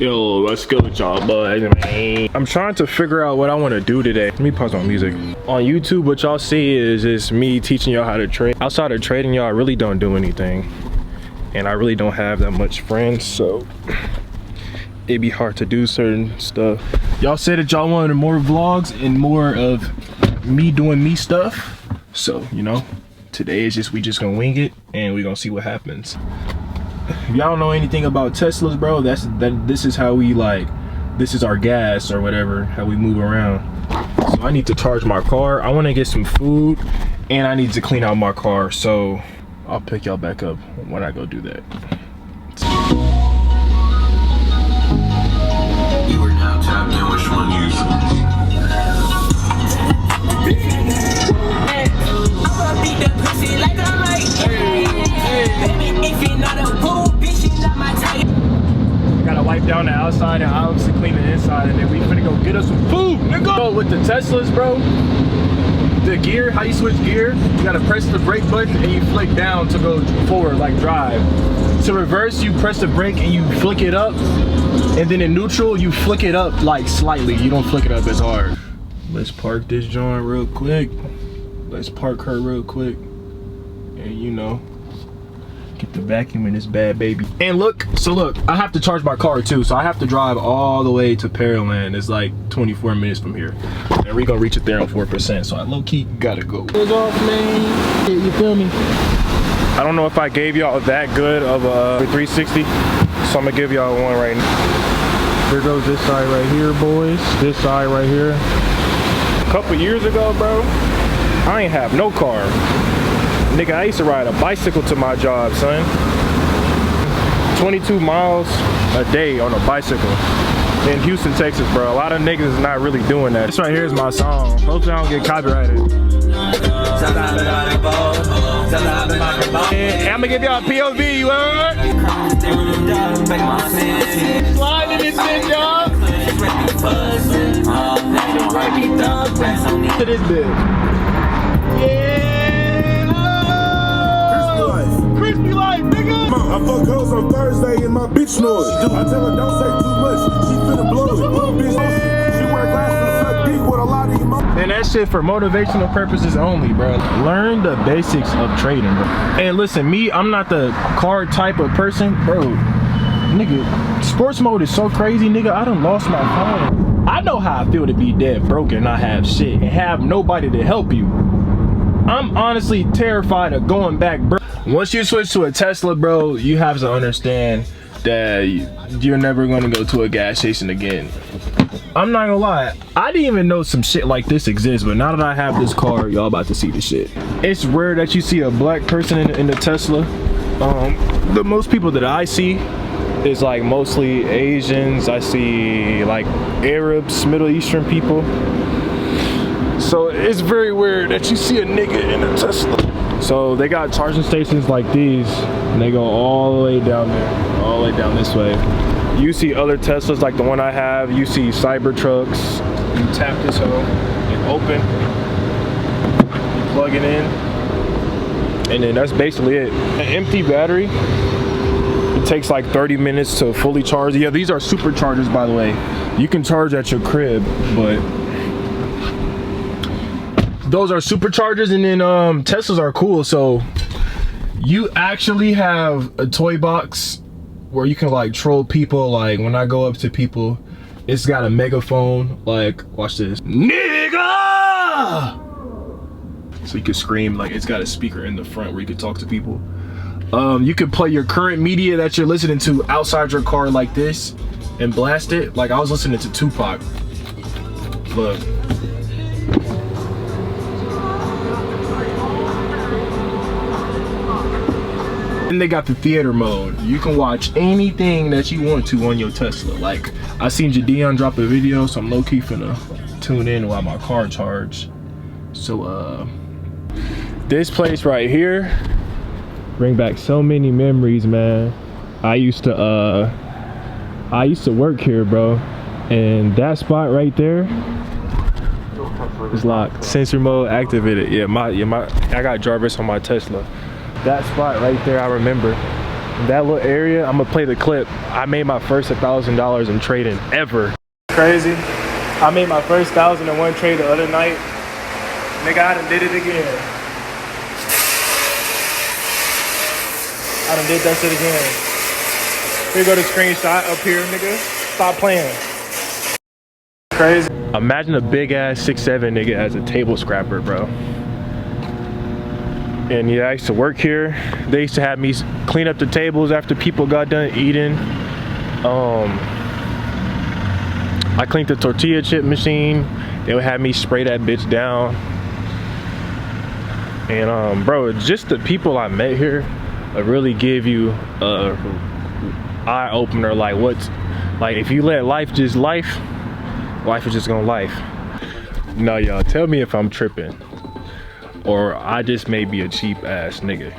Yo, what's good with y'all, boys, man? I'm trying to figure out what I want to do today. Let me pause my music. On YouTube, what y'all see is just me teaching y'all how to trade. Outside of trading, y'all, I really don't do anything. And I really don't have that much friends, so it'd be hard to do certain stuff. Y'all said that y'all wanted more vlogs and more of me doing me stuff. So, you know, today is just, we just gonna wing it and we gonna see what happens. If y'all don't know anything about Teslas, bro, this is how we this is our gas or whatever, how we move around. So I need to charge my car. I want to get some food and I need to clean out my car. So I'll pick y'all back up when I go do that. You are now tapped in with Sean Gotta wipe down the outside and obviously clean the inside, and then we finna go get us some food, nigga. So with the Teslas, bro, the gear, how you switch gear, you gotta press the brake button and you flick down to go forward, like drive. To reverse, you press the brake and you flick it up, and then in neutral, you flick it up like slightly. You don't flick it up as hard. Let's park this joint real quick. Let's park her real quick. And you know, get the vacuum in this bad baby. And look, so look, I have to charge my car too, so I have to drive all the way to Pearland. It's like 24 minutes from here. And we're gonna reach it there on 4%, so I low-key gotta go. It's off, man. You feel me? I don't know if I gave y'all that good of a 360, so I'm gonna give y'all one right now. Here goes this side right here, boys. This side right here. A couple years ago, bro, I ain't have no car. Nigga, I used to ride a bicycle to my job, son. 22 miles a day on a bicycle in Houston, Texas, bro. A lot of niggas is not really doing that. This right here is my song. Hopefully I don't get copyrighted. And I'm gonna give y'all a POV, you heard? Slide in this shit, y'all. To this bitch. Yeah. Crispy life, nigga! I fuck hoes on Thursday in my bitch noise. I tell her don't say too much, she finna blow it. Little bitch, she wear glasses, suck dick with a lot of emotion. And that shit for motivational purposes only, bro. Learn the basics of trading, bro. And listen, me, I'm not the card type of person, bro. Nigga, sports mode is so crazy, nigga. I done lost my phone. I know how I feel to be dead broke and not have shit and have nobody to help you. I'm honestly terrified of going back, bro. Once you switch to a Tesla, bro, you have to understand that you're never going to go to a gas station again. I'm not gonna lie, I didn't even know some shit like this exists, but now that I have this car, y'all about to see the shit. It's rare that you see a black person in the Tesla. The most people that I see is like mostly Asians. I see like Arabs, Middle Eastern people. So it's very weird that you see a nigga in a Tesla. So they got charging stations like these, and they go all the way down there, all the way down this way. You see other Teslas like the one I have, you see cyber trucks. You tap this hoe, it open, you plug it in, and then that's basically it. An empty battery, it takes like 30 minutes to fully charge. Yeah, these are superchargers, by the way. You can charge at your crib, but those are superchargers. And then Teslas are cool, so you actually have a toy box where you can like troll people. Like when I go up to people, it's got a megaphone. Like, watch this, nigga. So you can scream. Like it's got a speaker in the front where you can talk to people. You can play your current media that you're listening to outside your car like this and blast it. Like I was listening to Tupac. Look. And they got the theater mode. You can watch anything that you want to on your Tesla. Like, I seen Jadion drop a video, so I'm low-key finna tune in while my car charged. So, this place right here bring back so many memories, man. I used to work here, bro. And that spot right there is locked. Sensor mode activated. Yeah, I got Jarvis on my Tesla. That spot right there, I remember. that little area, I'm gonna play the clip. I made my first $1,000 in trading ever. Crazy. I made my first 1,001 trade the other night. Nigga, I done did it again. I done did that shit again. Here go the screenshot up here, nigga. Stop playing. Crazy. Imagine a big ass 6'7" nigga as a table scrapper, bro. And yeah, I used to work here. They used to have me clean up the tables after people got done eating. I cleaned the tortilla chip machine. They would have me spray that bitch down. And bro, just the people I met here really give you a eye opener. Like if you let life just life is just gonna life. No, y'all, tell me if I'm tripping. Or I just may be a cheap ass nigga.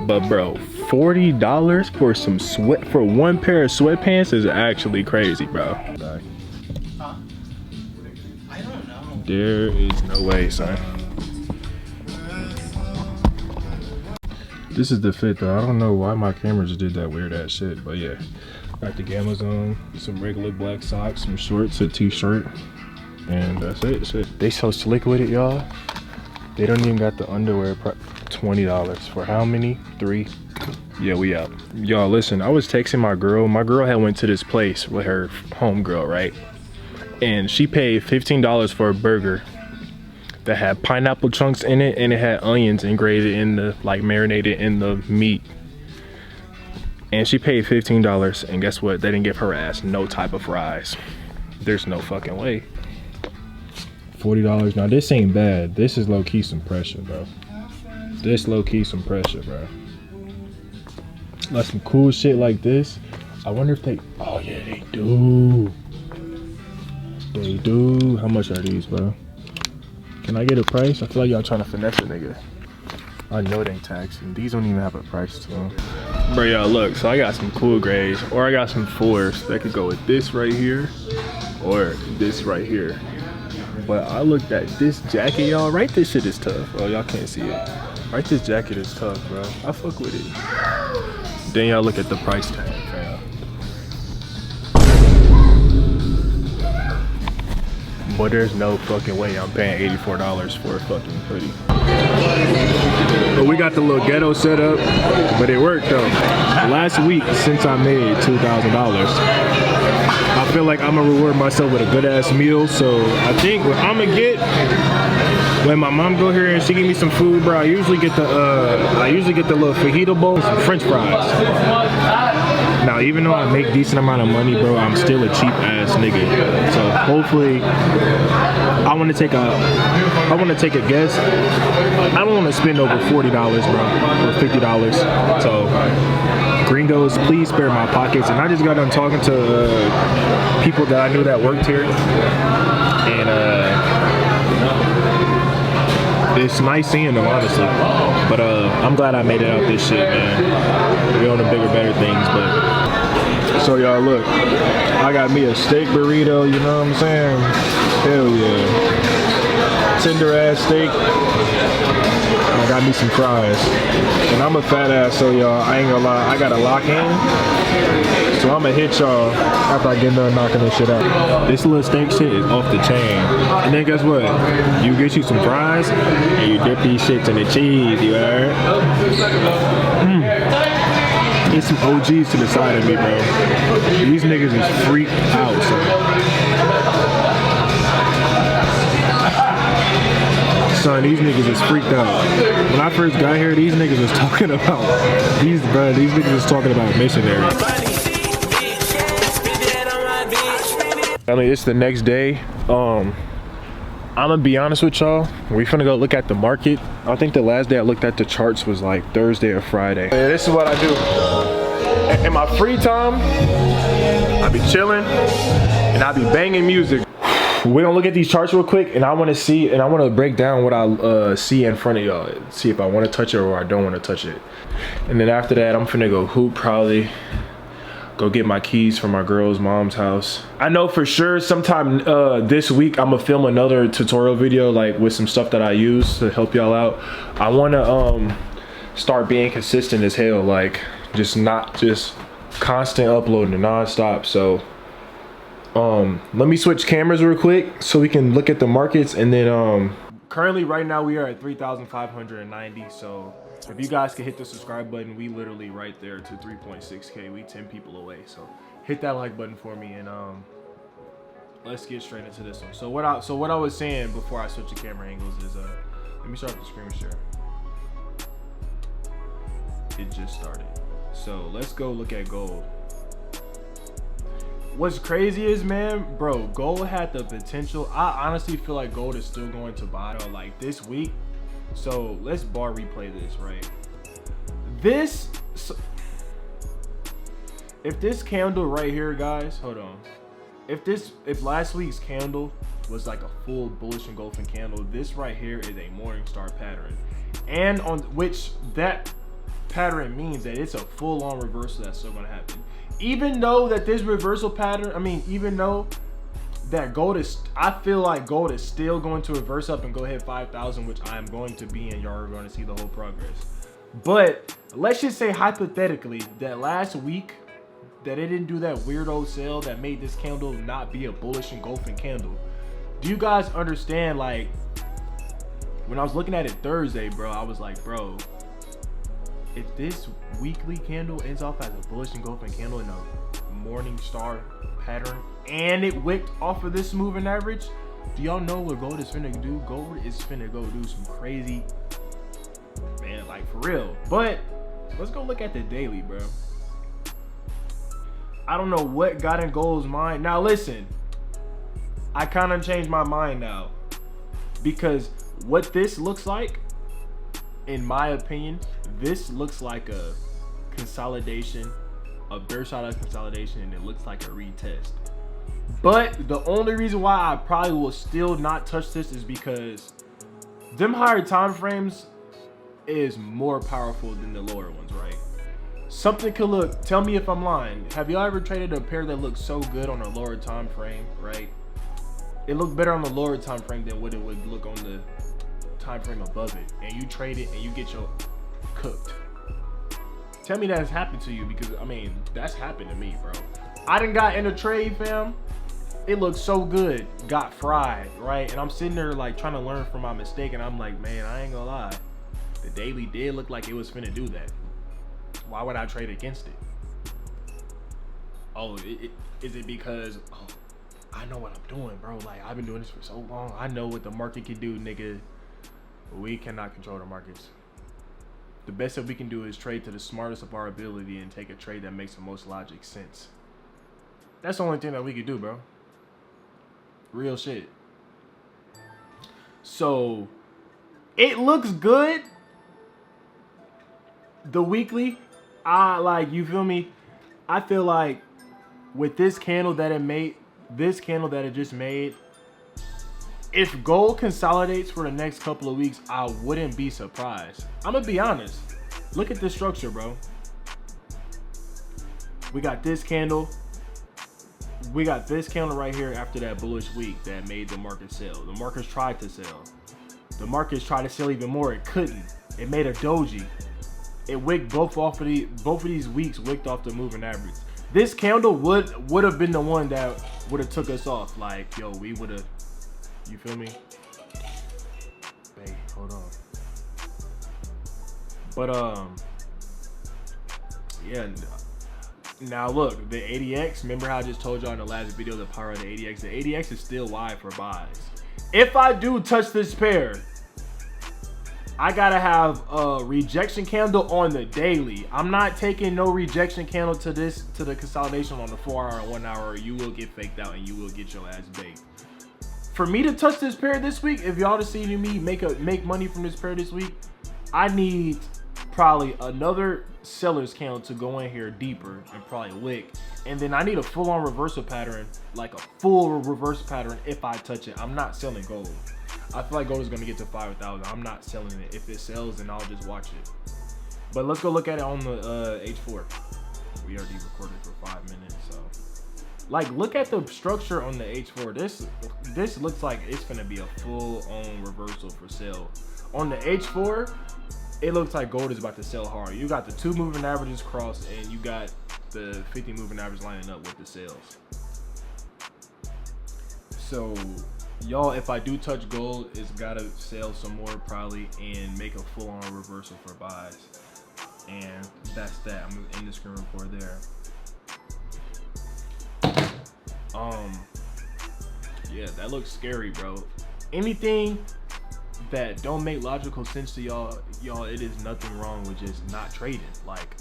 But bro, $40 for one pair of sweatpants is actually crazy, bro. I don't know. There is no way, son. This is the fit though. I don't know why my camera just did that weird ass shit, but yeah. Got the Gammas on, some regular black socks, some shorts, a t-shirt, and that's it. Shit. They so slick with it, y'all. They don't even got the underwear. $20 for how many? 3? Yeah, we out. Y'all, listen, I was texting my girl. My girl had went to this place with her homegirl, right? And she paid $15 for a burger that had pineapple chunks in it, and it had onions engraved in the, like, marinated in the meat. And she paid $15, and guess what? They didn't give her ass no type of fries. There's no fucking way. $40. Now this ain't bad. This is low-key some pressure, bro. This low-key some pressure, bro. Like some cool shit like this. I wonder if they, oh yeah, they do. They do. How much are these, bro? Can I get a price? I feel like y'all trying to finesse a nigga. I know it ain't taxing. These don't even have a price to them. Bro, y'all, look, so I got some cool grays, or I got some 4s that could go with this right here, or this right here. But I looked at this jacket, y'all. Right, this shit is tough. Oh, y'all can't see it. Right, this jacket is tough, bro. I fuck with it. Then y'all look at the price tag, fam. But there's no fucking way I'm paying $84 for a fucking hoodie. But we got the little ghetto set up, but it worked though. Last week, since I made $2,000, I feel like I'm gonna reward myself with a good ass meal. So I think what I'm gonna get when my mom go here and she give me some food, bro, I usually get the little fajita bowl, some French fries. Now, even though I make decent amount of money, bro, I'm still a cheap ass nigga. So hopefully, I want to take a guess. I don't want to spend over $40, bro, or $50. So, gringos, please spare my pockets. And I just got done talking to people that I knew that worked here, and it's nice seeing them, honestly. But I'm glad I made it out this shit, man. We're on the bigger, better things, but. So y'all look, I got me a steak burrito, you know what I'm saying? Hell yeah. Tender ass steak. I got me some fries. And I'm a fat ass, so y'all, I ain't gonna lie, I gotta lock in. So I'm gonna hit y'all after I get done knocking this shit out. This little steak shit is off the chain. And then guess what? You get you some fries and you dip these shits in the cheese, you heard? Get some OGs to the side of me, bro. These niggas is freaked out, son, these niggas is freaked out. When I first got here, these niggas was talking about these niggas was talking about missionary. I mean, it's the next day. I'm gonna be honest with y'all. We finna go look at the market. I think the last day I looked at the charts was like Thursday or Friday. Yeah, this is what I do. In my free time, I be chilling and I be banging music. We're gonna look at these charts real quick, and I wanna see, and I wanna break down what I see in front of y'all. See if I wanna touch it or I don't wanna touch it. And then after that, I'm finna go hoop probably. Go get my keys from my girl's mom's house. I know for sure sometime this week I'm gonna film another tutorial video, like with some stuff that I use to help y'all out. I wanna start being consistent as hell, like just constant uploading non-stop. So let me switch cameras real quick so we can look at the markets. And then currently right now we are at 3,590. So if you guys can hit the subscribe button, we literally right there to 3.6K. We 10 people away. So hit that like button for me, and let's get straight into this one. So what I was saying before I switch the camera angles is let me start with the screen share. It just started. So let's go look at gold. What's crazy is, man, bro, gold had the potential. I honestly feel like gold is still going to bottom like this week. So let's bar replay this, right? If this candle right here, guys, hold on. If last week's candle was like a full bullish engulfing candle, this right here is a morning star pattern, and on which that pattern means that it's a full-on reversal that's still going to happen. Even though that this reversal pattern, even though that gold is, I feel like gold is still going to reverse up and go hit 5,000, which I'm going to be, and y'all are going to see the whole progress. But let's just say hypothetically that last week that it didn't do that weirdo sale that made this candle not be a bullish engulfing candle. Do you guys understand? Like, when I was looking at it Thursday, bro, I was like, bro, if this weekly candle ends off as a bullish engulfing candle in a morning star pattern and it wicked off of this moving average, do y'all know what gold is finna do? Gold is finna go do some crazy, man, like for real. But let's go look at the daily, bro. I don't know what got in gold's mind. Now listen, I kind of changed my mind now, because what this looks like, in my opinion, this looks like a consolidation, a bearish side of consolidation, and it looks like a retest. But the only reason why I probably will still not touch this is because them higher time frames is more powerful than the lower ones, right? Something could look, tell me if I'm lying, have y'all ever traded a pair that looks so good on a lower time frame, right? It looked better on the lower time frame than what it would look on the time frame above it, and you trade it and you get your cooked. Tell me that has happened to you, because that's happened to me, bro. I done got in a trade, fam. It looked so good, got fried, right? And I'm sitting there like trying to learn from my mistake, and I'm like, man, I ain't gonna lie, the daily did look like it was finna do that. Why would I trade against it? Oh, is it because, oh, I know what I'm doing, bro? Like, I've been doing this for so long. I know what the market can do, nigga. We cannot control the markets. The best that we can do is trade to the smartest of our ability and take a trade that makes the most logic sense. That's the only thing that we can do, bro. Real shit. So, it looks good. The weekly, you feel me? I feel like with this candle that it just made, if gold consolidates for the next couple of weeks, I wouldn't be surprised. I'm gonna be honest. Look at this structure, bro. We got this candle. We got this candle right here after that bullish week that made the market sell. The markets tried to sell. The markets tried to sell even more. It couldn't. It made a doji. It wicked both of these weeks wicked off the moving average. This candle would have been the one that would have took us off. Like, yo, we would have. You feel me? Hey, hold on. But yeah. Now look, the ADX. Remember how I just told y'all in the last video the power of the ADX. The ADX is still wide for buys. If I do touch this pair, I gotta have a rejection candle on the daily. I'm not taking no rejection candle to the consolidation on the 4 hour and 1 hour. You will get faked out and you will get your ass baked. For me to touch this pair this week, if y'all to see me make money from this pair this week, I need probably another seller's candle to go in here deeper and probably wick, and then I need a full-on reversal pattern, like a full reverse pattern. If I touch it, I'm not selling gold. I feel like gold is gonna get to 5,000. I'm not selling it. If it sells, then I'll just watch it. But let's go look at it on the H4. We already recorded for 5 minutes, so like, look at the structure on the H4. This looks like it's gonna be a full-on reversal for sale. On the H4, it looks like gold is about to sell hard. You got the 2 moving averages crossed, and you got the 50 moving average lining up with the sales. So y'all, if I do touch gold, it's gotta sell some more probably and make a full-on reversal for buys. And that's that. I'm gonna end the screen report there. Yeah, that looks scary, bro. Anything that don't make logical sense to y'all, it is nothing wrong with just not trading. Like,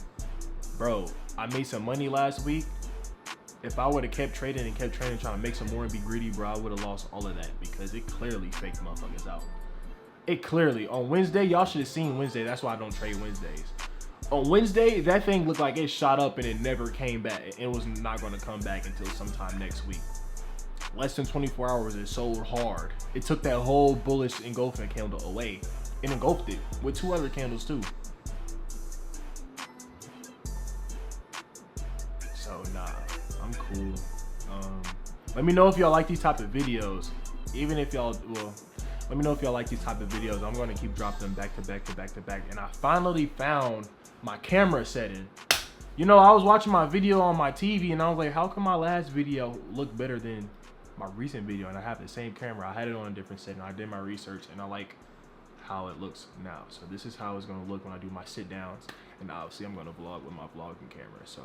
bro, I made some money last week. If I would have kept trading trying to make some more and be greedy, bro, I would have lost all of that because it clearly faked motherfuckers out. It clearly, on Wednesday, y'all should have seen Wednesday. That's why I don't trade Wednesdays. On Wednesday, that thing looked like it shot up and it never came back. It was not going to come back until sometime next week. Less than 24 hours, it sold hard. It took that whole bullish engulfing candle away and engulfed it with 2 other candles too. So nah, I'm cool. Let me know if y'all like these type of videos. Even if y'all, well, let me know if y'all like these type of videos. I'm going to keep dropping them back to back to back to back. And I finally found my camera setting. You know, I was watching my video on my TV and I was like, how come my last video looked better than my recent video? And I have the same camera. I had it on a different setting. I did my research and I like how it looks now. So this is how it's going to look when I do my sit downs. And obviously I'm going to vlog with my vlogging camera. So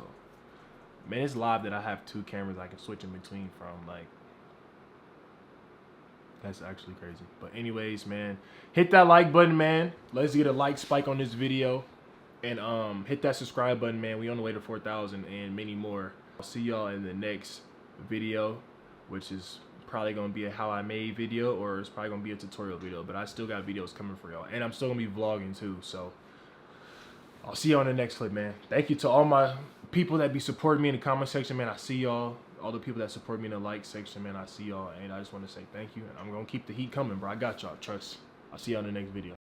man, it's live that I have 2 cameras I can switch in between from. Like, that's actually crazy. But anyways, man, hit that like button, man. Let's get a like spike on this video. And hit that subscribe button, man. We on the way to 4,000 and many more. I'll see y'all in the next video, which is probably gonna be a how I made video, or it's probably gonna be a tutorial video. But I still got videos coming for y'all, and I'm still gonna be vlogging too. So I'll see y'all in the next clip, man. Thank you to all my people that be supporting me in the comment section, man. I see y'all. All the people that support me in the like section, man. I see y'all, and I just want to say thank you. And I'm gonna keep the heat coming, bro. I got y'all. Trust. I'll see y'all in the next video.